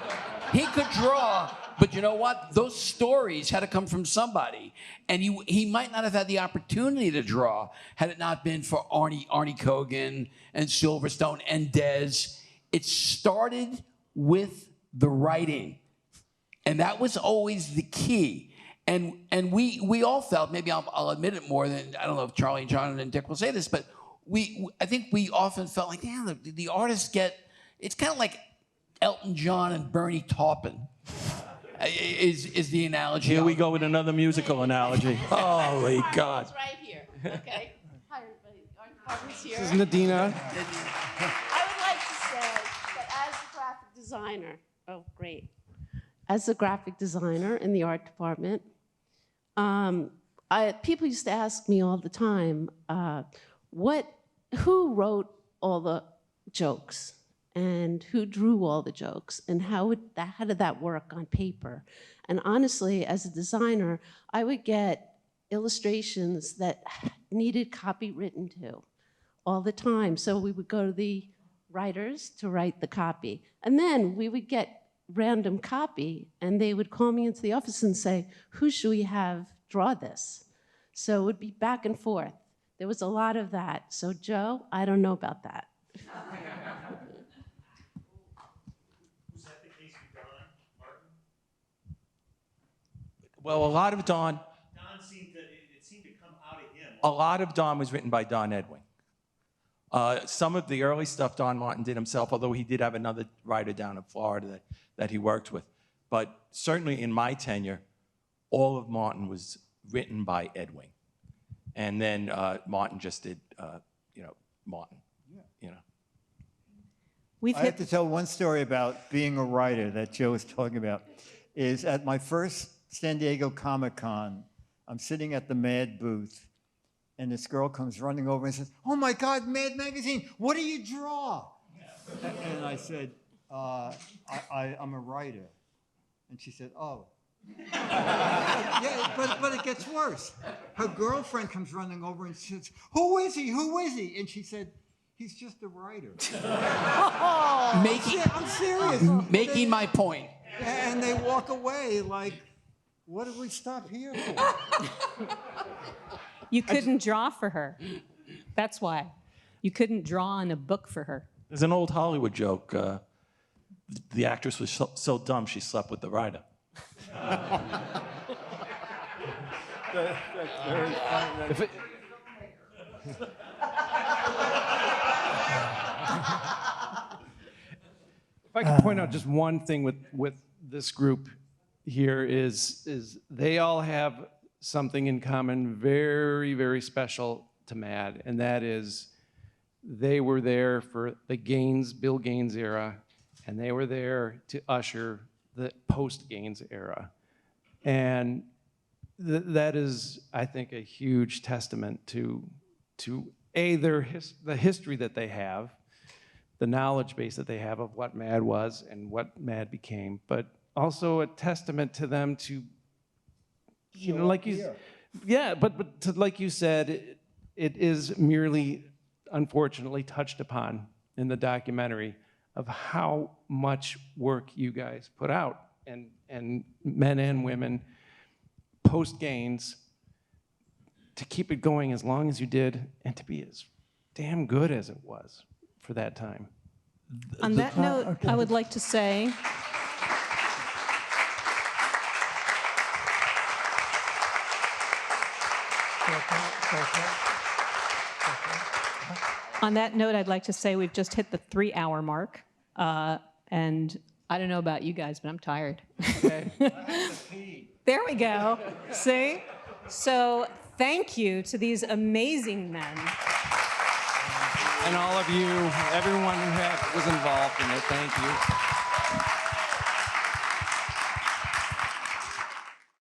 he could draw. But you know what? Those stories had to come from somebody, and he might not have had the opportunity to draw had it not been for Arnie Kogan and Silverstone and Dez. It started with the writing, and that was always the key. And we all felt, maybe I'll admit it more than, I don't know if Charlie and John and Dick will say this, but I think we often felt like, yeah, the artists it's kind of like Elton John and Bernie Taupin is the analogy. Here we go with another musical analogy. Holy God. It's right here. Okay. Hi, everybody. Our department's here. This is Nadina. I would like to say that as a graphic designer, as a graphic designer in the art department, people used to ask me all the time, who wrote all the jokes and who drew all the jokes and how did that work on paper? And honestly, as a designer, I would get illustrations that needed copy written to all the time. So we would go to the writers to write the copy. And then we would get random copy, and they would call me into the office and say, who should we have draw this? So it would be back and forth. There was a lot of that. So Joe, I don't know about that. Was that the case with Don Martin? Well, a lot of Don Seemed to come out of him. A lot of Don was written by Don Edwin. Some of the early stuff Don Martin did himself, although he did have another writer down in Florida that he worked with. But certainly in my tenure, all of Martin was written by Edwin. And then Martin just did, Martin. You know. I have to tell one story about being a writer that Joe was talking about. Is at my first San Diego Comic-Con, I'm sitting at the Mad booth, and this girl comes running over and says, "Oh my God, Mad Magazine, what do you draw?" And I said, I'm a writer. And she said, "Oh." Yeah, but it gets worse. Her girlfriend comes running over and says, "Who is he? Who is he?" And she said, "He's just a writer." I'm serious. Making my point. And they walk away like, what did we stop here for? You couldn't draw for her. That's why. You couldn't draw in a book for her. There's an old Hollywood joke. The actress was so dumb she slept with the writer. That's very funny. If I could point out just one thing with this group here is they all have something in common very, very special to MAD, and that is they were there for the Bill Gaines era, and they were there to usher the post-Gaines era. And that is, I think, a huge testament to the history that they have, the knowledge base that they have of what MAD was and what MAD became, but also a testament to them to, like you said, it is merely, unfortunately, touched upon in the documentary of how much work you guys put out, and men and women, post-Gaines, to keep it going as long as you did, and to be as damn good as it was for that time. On that note, I would like to say, I'd like to say we've just hit the 3-hour mark. And I don't know about you guys, but I'm tired. Okay. There we go. See? So thank you to these amazing men. And all of you, everyone who was involved in it, thank you.